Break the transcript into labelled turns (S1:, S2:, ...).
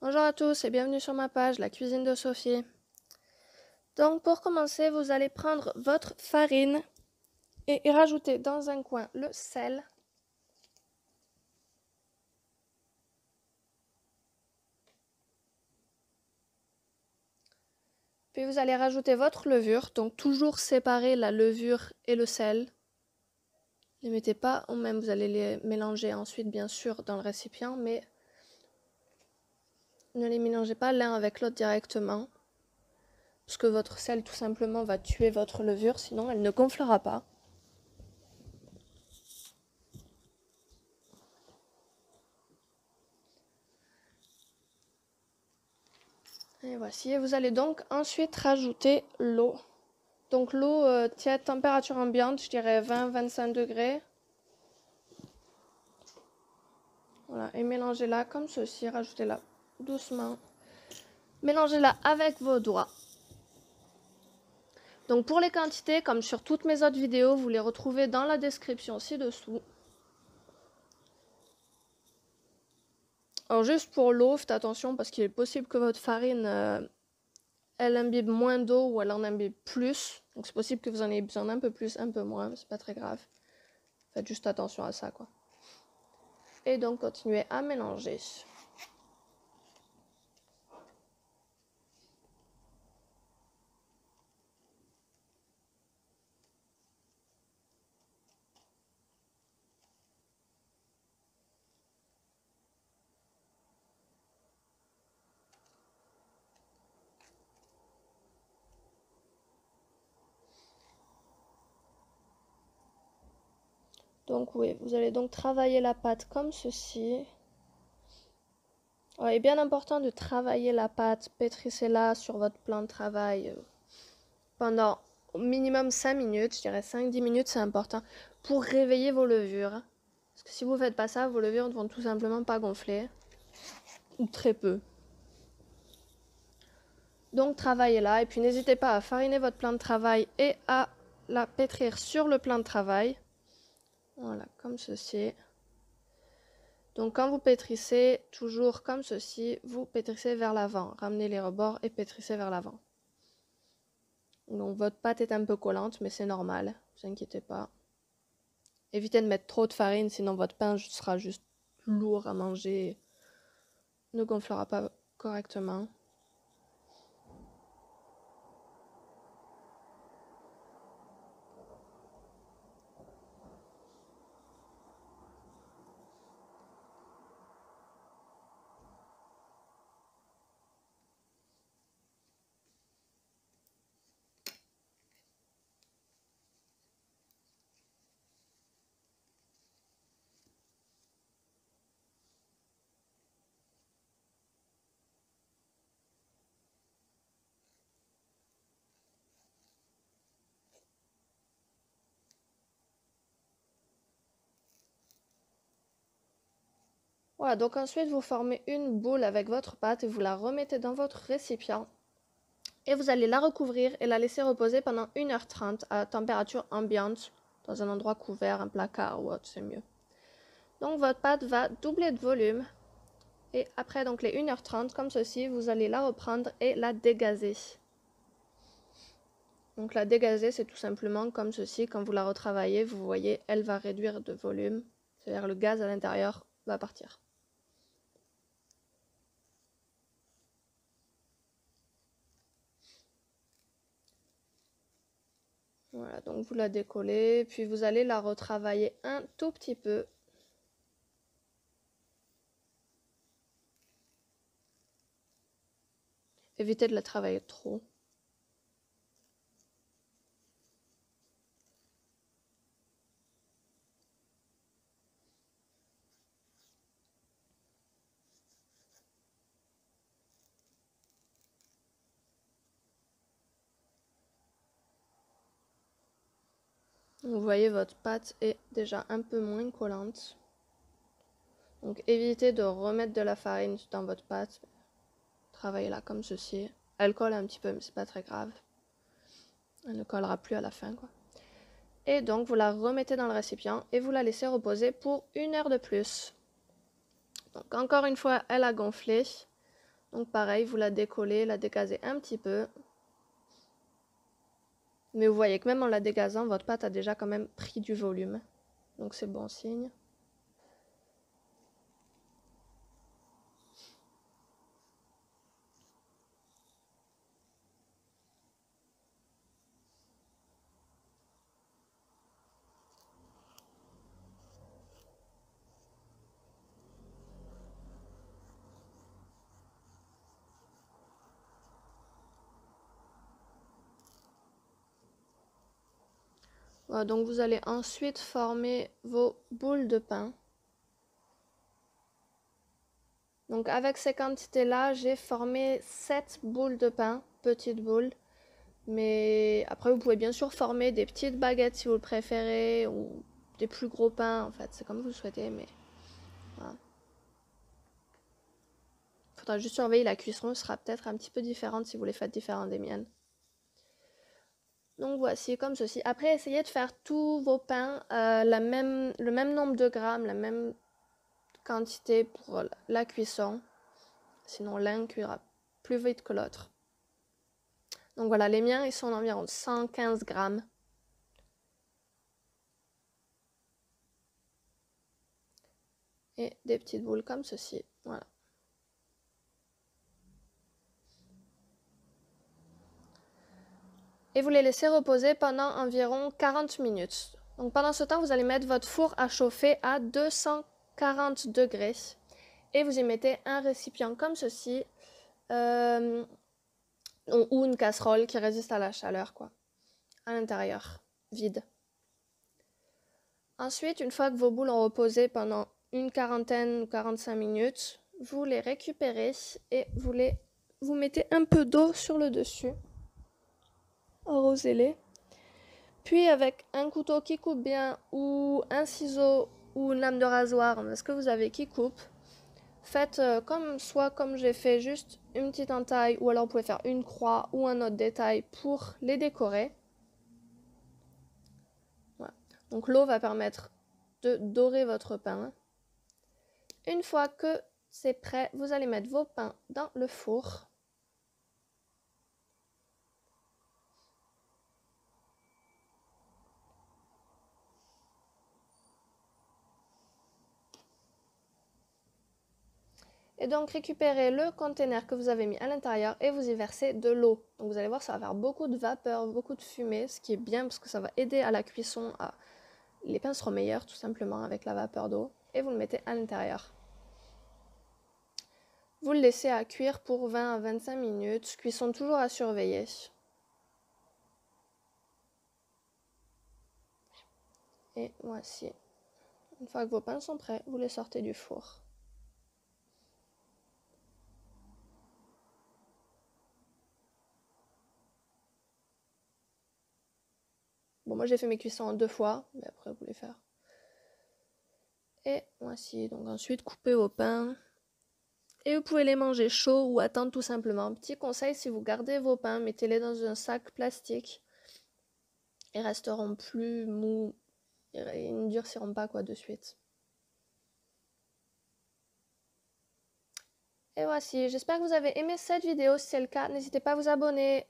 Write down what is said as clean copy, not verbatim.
S1: Bonjour à tous et bienvenue sur ma page, la cuisine de Sophie. Donc pour commencer, vous allez prendre votre farine et y rajouter dans un coin le sel. Puis vous allez rajouter votre levure, donc toujours séparer la levure et le sel. Ne les mettez pas en même, vous allez les mélanger ensuite bien sûr dans le récipient, mais ne les mélangez pas l'un avec l'autre directement. Parce que votre sel tout simplement va tuer votre levure, sinon elle ne gonflera pas. Et voici, et vous allez donc ensuite rajouter l'eau. Donc l'eau tiède, température ambiante, je dirais 20-25 degrés. Voilà, et mélangez-la comme ceci, rajoutez-la doucement. Mélangez-la avec vos doigts. Donc pour les quantités, comme sur toutes mes autres vidéos, vous les retrouvez dans la description ci-dessous. Alors juste pour l'eau, faites attention parce qu'il est possible que votre farine, elle imbibe moins d'eau ou elle en imbibe plus. Donc c'est possible que vous en ayez besoin d'un peu plus, un peu moins, mais c'est pas très grave. Faites juste attention à ça, quoi. Et donc continuez à mélanger. Donc oui, vous allez donc travailler la pâte comme ceci. Ouais, il est bien important de travailler la pâte, pétrissez-la sur votre plan de travail pendant au minimum 5 minutes, je dirais 5-10 minutes, c'est important, pour réveiller vos levures. Parce que si vous ne faites pas ça, vos levures ne vont tout simplement pas gonfler, ou très peu. Donc travaillez-la, et puis n'hésitez pas à fariner votre plan de travail et à la pétrir sur le plan de travail. Voilà, comme ceci. Donc quand vous pétrissez, toujours comme ceci, vous pétrissez vers l'avant. Ramenez les rebords et pétrissez vers l'avant. Donc votre pâte est un peu collante, mais c'est normal, ne vous inquiétez pas. Évitez de mettre trop de farine, sinon votre pain sera juste lourd à manger, ne gonflera pas correctement. Voilà, donc ensuite vous formez une boule avec votre pâte et vous la remettez dans votre récipient. Et vous allez la recouvrir et la laisser reposer pendant 1h30 à température ambiante, dans un endroit couvert, un placard ou autre, c'est mieux. Donc votre pâte va doubler de volume. Et après donc les 1h30, comme ceci, vous allez la reprendre et la dégazer. Donc la dégazer, c'est tout simplement comme ceci. Quand vous la retravaillez, vous voyez, elle va réduire de volume. C'est-à-dire le gaz à l'intérieur va partir. Voilà, donc vous la décollez, puis vous allez la retravailler un tout petit peu. Évitez de la travailler trop. Vous voyez, votre pâte est déjà un peu moins collante. Donc évitez de remettre de la farine dans votre pâte. Travaillez-la comme ceci. Elle colle un petit peu, mais c'est pas très grave. Elle ne collera plus à la fin, quoi. Et donc vous la remettez dans le récipient et vous la laissez reposer pour 1 heure de plus. Donc encore une fois, elle a gonflé. Donc pareil, vous la décollez, la dégazez un petit peu. Mais vous voyez que même en la dégazant, votre pâte a déjà quand même pris du volume. Donc c'est bon signe. Voilà, donc vous allez ensuite former vos boules de pain. Donc avec ces quantités-là, j'ai formé 7 boules de pain, petites boules. Mais après, vous pouvez bien sûr former des petites baguettes si vous le préférez, ou des plus gros pains, en fait, c'est comme vous le souhaitez, mais voilà. Faudra juste surveiller, la cuisson sera peut-être un petit peu différente si vous les faites différentes des miennes. Donc voici, comme ceci. Après, essayez de faire tous vos pains le même nombre de grammes, la même quantité pour la cuisson. Sinon, l'un cuira plus vite que l'autre. Donc voilà, les miens, ils sont d'environ 115 grammes. Et des petites boules comme ceci. Voilà. Et vous les laissez reposer pendant environ 40 minutes. Donc pendant ce temps, vous allez mettre votre four à chauffer à 240 degrés. Et vous y mettez un récipient comme ceci, ou une casserole qui résiste à la chaleur, quoi, à l'intérieur, vide. Ensuite, une fois que vos boules ont reposé pendant une quarantaine ou 45 minutes, vous les récupérez et vous mettez un peu d'eau sur le dessus. Arrosez-les. Puis avec un couteau qui coupe bien, ou un ciseau, ou une lame de rasoir, ce que vous avez qui coupe, faites soit comme j'ai fait, juste une petite entaille, ou alors vous pouvez faire une croix ou un autre détail pour les décorer. Voilà. Donc l'eau va permettre de dorer votre pain. Une fois que c'est prêt, vous allez mettre vos pains dans le four. Et donc récupérez le conteneur que vous avez mis à l'intérieur et vous y versez de l'eau. Donc vous allez voir, ça va faire beaucoup de vapeur, beaucoup de fumée, ce qui est bien parce que ça va aider à la cuisson. Les pains seront meilleurs tout simplement avec la vapeur d'eau. Et vous le mettez à l'intérieur. Vous le laissez à cuire pour 20 à 25 minutes. Cuisson toujours à surveiller. Et voici. Une fois que vos pains sont prêts, vous les sortez du four. Bon, moi j'ai fait mes cuissons en 2 fois, mais après vous les faire. Et voici, donc ensuite coupez vos pains. Et vous pouvez les manger chauds ou attendre tout simplement. Petit conseil, si vous gardez vos pains, mettez-les dans un sac plastique. Ils resteront plus mous. Ils ne durciront pas de suite. Et voici, j'espère que vous avez aimé cette vidéo. Si c'est le cas, n'hésitez pas à vous abonner.